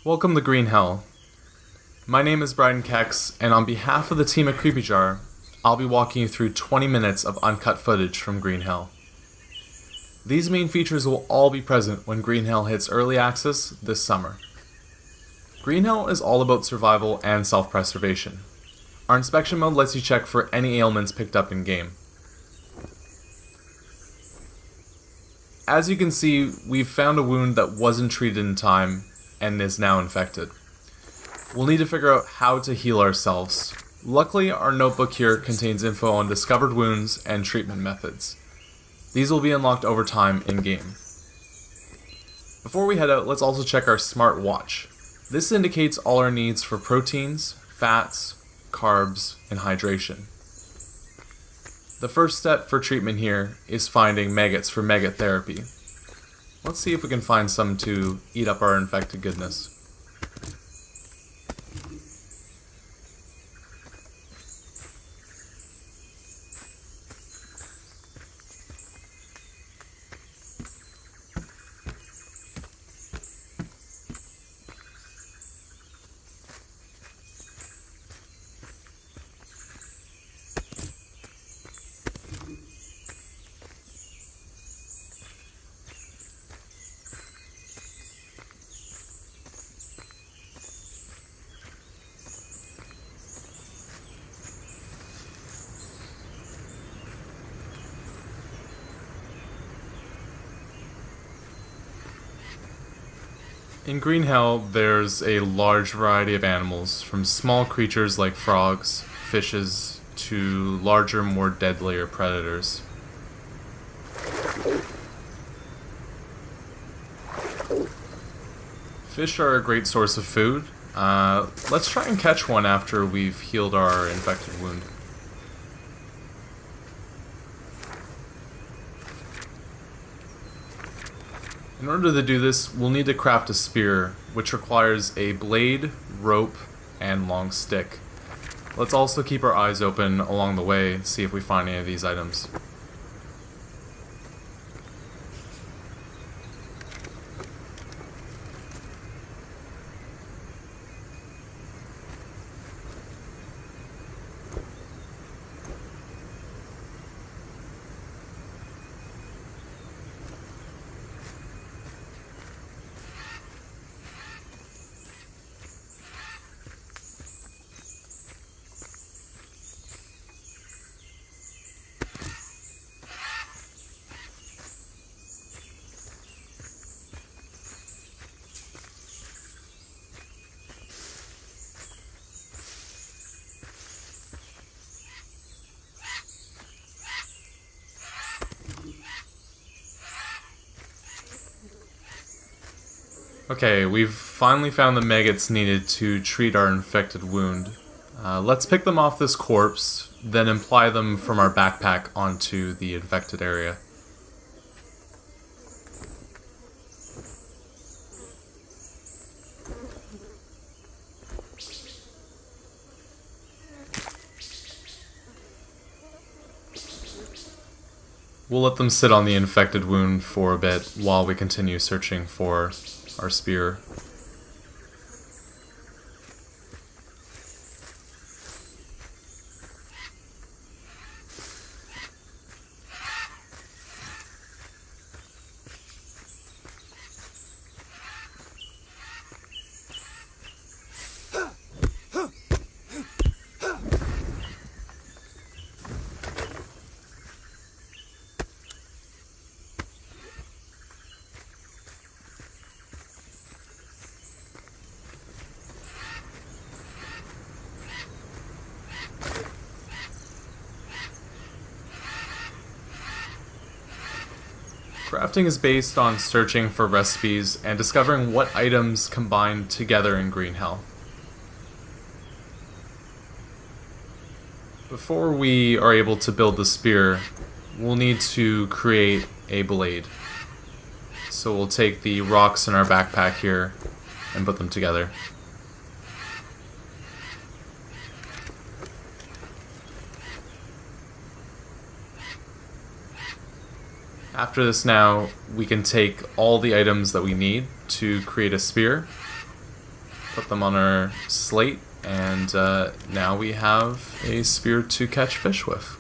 Welcome to Green Hell. My name is Brian Kex, and on behalf of the team at Creepy Jar, I'll be walking you through 20 minutes of uncut footage from Green Hell. These main features will all be present when Green Hell hits early access this summer. Green Hell is all about survival and self-preservation. Our inspection mode lets you check for any ailments picked up in-game. As you can see, we've found a wound that wasn't treated in time and is now infected. We'll need to figure out how to heal ourselves. Luckily, our notebook here contains info on discovered wounds and treatment methods. These will be unlocked over time in-game. Before we head out, let's also check our smart watch. This indicates all our needs for proteins, fats, carbs, and hydration. The first step for treatment here is finding maggots for maggot therapy. Let's see if we can find some to eat up our infected goodness. In Green Hell, there's a large variety of animals, from small creatures like frogs, fishes, to larger, more deadlier predators. Fish are a great source of food. Let's try and catch one after we've healed our infected wound. In order to do this, we'll need to craft a spear, which requires a blade, rope, and long stick. Let's also keep our eyes open along the way, see if we find any of these items. Okay, we've finally found the maggots needed to treat our infected wound. Let's pick them off this corpse, then apply them from our backpack onto the infected area. We'll let them sit on the infected wound for a bit while we continue searching for our spear. Crafting is based on searching for recipes and discovering what items combine together in Green Hell. Before we are able to build the spear, we'll need to create a blade. So we'll take the rocks in our backpack here and put them together. After this now, we can take all the items that we need to create a spear, put them on our slate, and now we have a spear to catch fish with.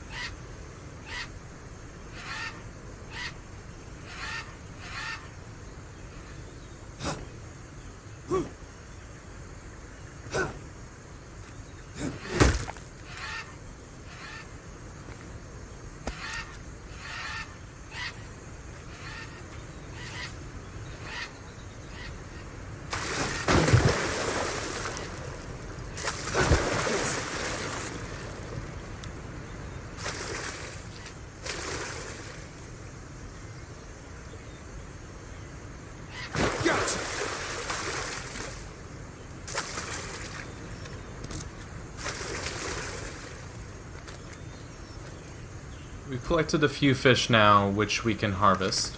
We've collected a few fish now, which we can harvest.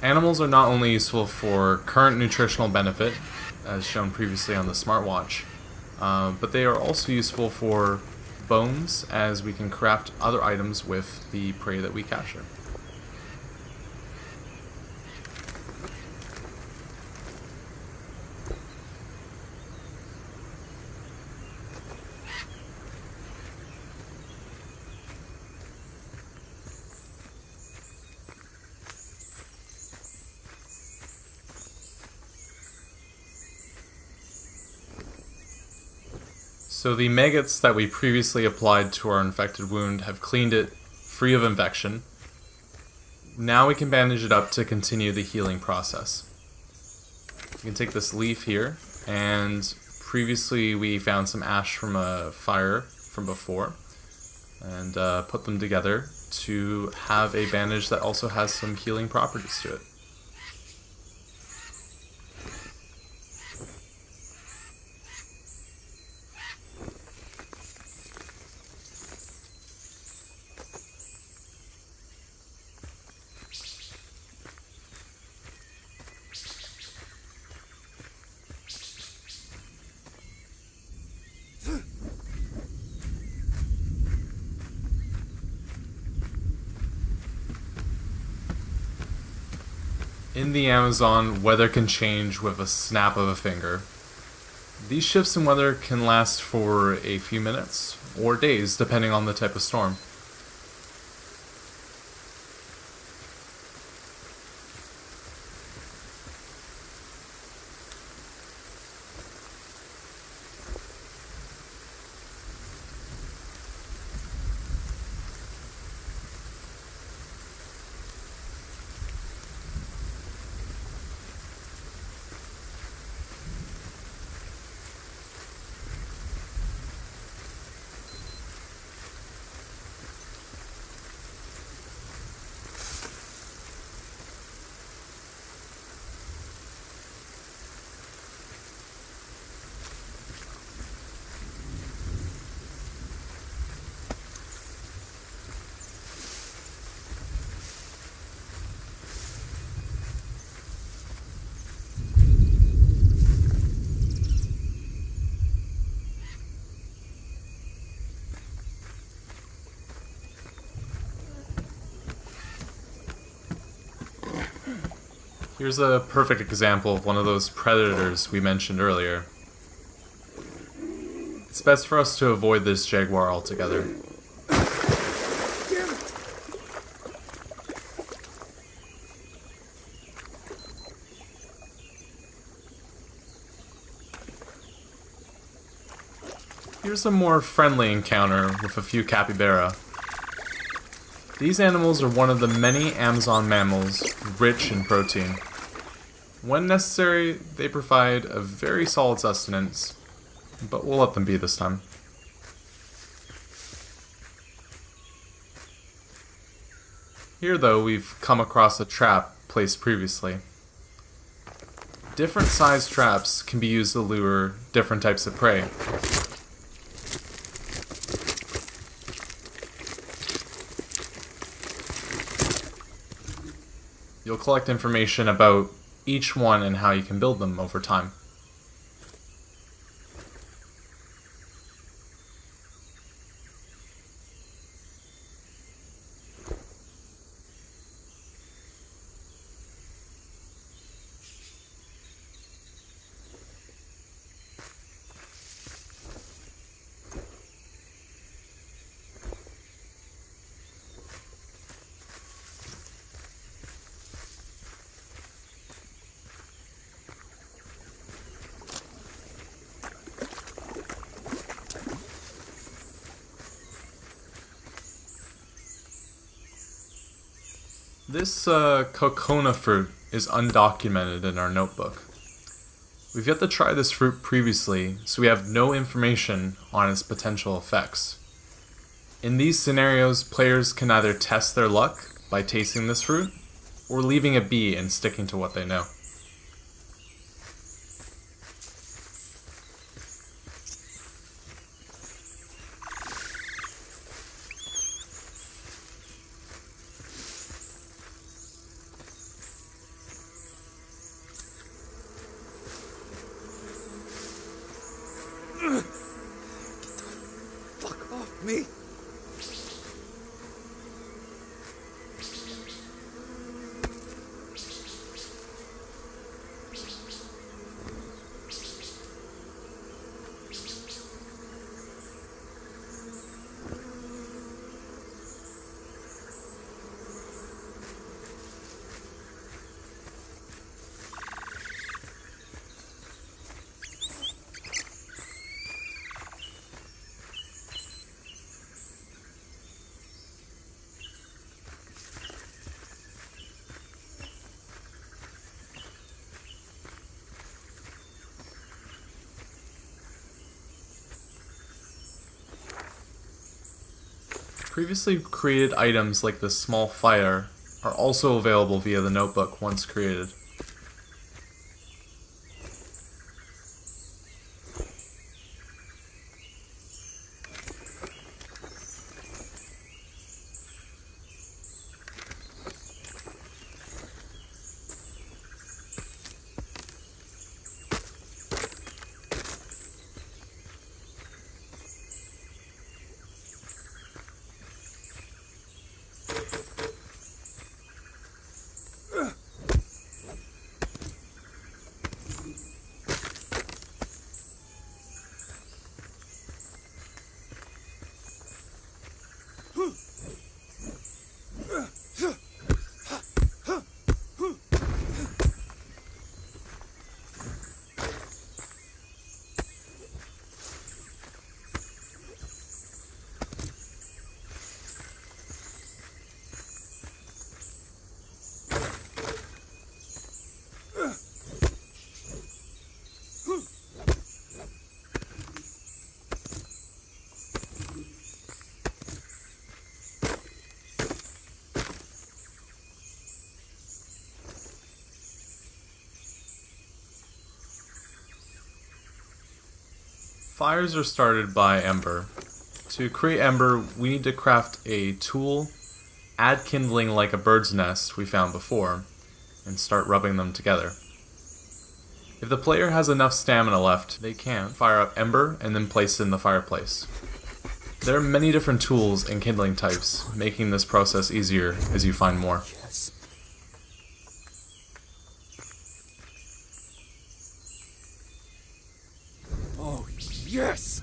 Animals are not only useful for current nutritional benefit, as shown previously on the smartwatch, but they are also useful for bones, as we can craft other items with the prey that we capture. So the maggots that we previously applied to our infected wound have cleaned it free of infection. Now we can bandage it up to continue the healing process. You can take this leaf here, and previously we found some ash from a fire from before, and put them together to have a bandage that also has some healing properties to it. In the Amazon, weather can change with a snap of a finger. These shifts in weather can last for a few minutes or days, depending on the type of storm. Here's a perfect example of one of those predators we mentioned earlier. It's best for us to avoid this jaguar altogether. Here's a more friendly encounter with a few capybara. These animals are one of the many Amazon mammals rich in protein. When necessary, they provide a very solid sustenance, but we'll let them be this time. Here, though, we've come across a trap placed previously. Different sized traps can be used to lure different types of prey. You'll collect information about each one and how you can build them over time. This cocona fruit is undocumented in our notebook. We've yet to try this fruit previously, so we have no information on its potential effects. In these scenarios, players can either test their luck by tasting this fruit, or leaving it be and sticking to what they know. Fuck off me! Previously created items like this small fire are also available via the notebook once created. Fires are started by ember. To create ember, we need to craft a tool, add kindling like a bird's nest we found before, and start rubbing them together. If the player has enough stamina left, they can fire up ember and then place it in the fireplace. There are many different tools and kindling types, making this process easier as you find more. Yes. Oh, yes!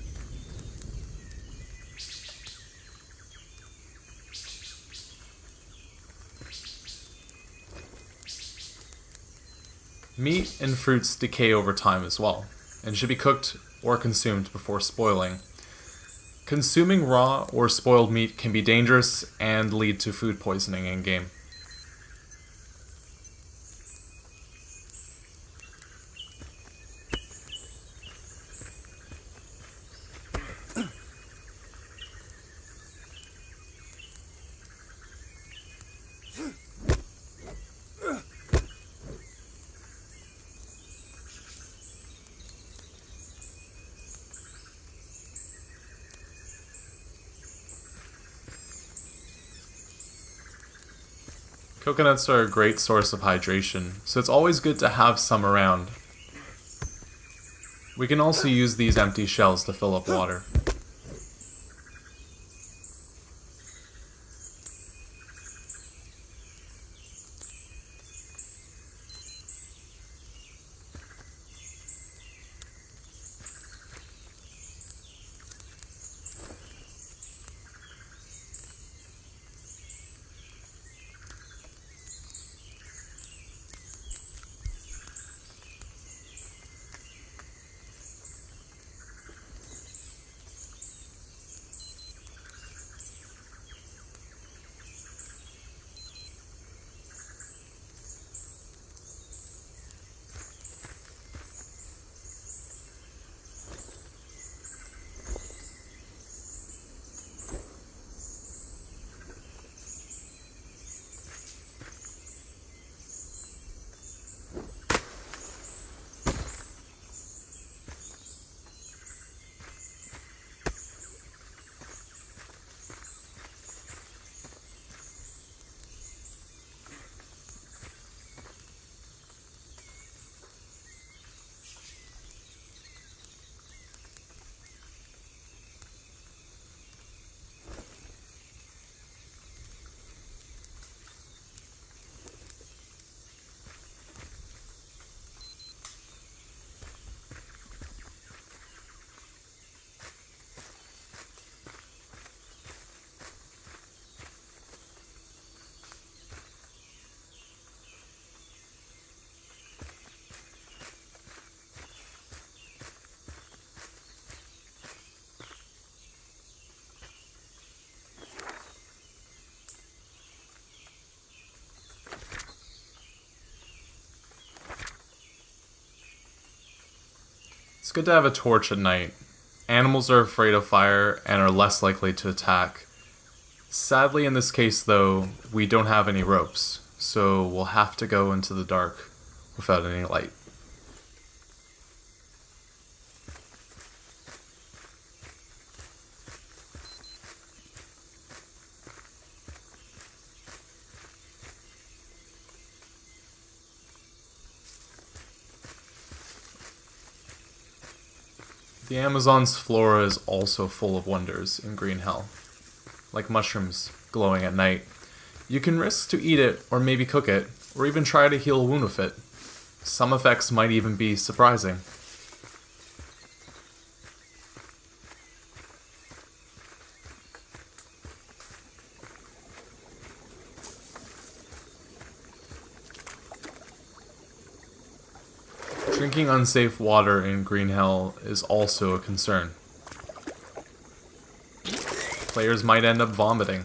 Meat and fruits decay over time as well, and should be cooked or consumed before spoiling. Consuming raw or spoiled meat can be dangerous and lead to food poisoning in-game. Coconuts are a great source of hydration, so it's always good to have some around. We can also use these empty shells to fill up water. good to have a torch at night. Animals are afraid of fire and are less likely to attack. Sadly, in this case, though, we don't have any ropes, so we'll have to go into the dark without any light. The Amazon's flora is also full of wonders in Green Hell, like mushrooms glowing at night. You can risk to eat it, or maybe cook it, or even try to heal a wound with it. Some effects might even be surprising. Drinking unsafe water in Green Hell is also a concern. Players might end up vomiting.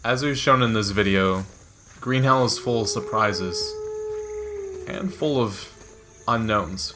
As we've shown in this video, Green Hell is full of surprises and full of unknowns.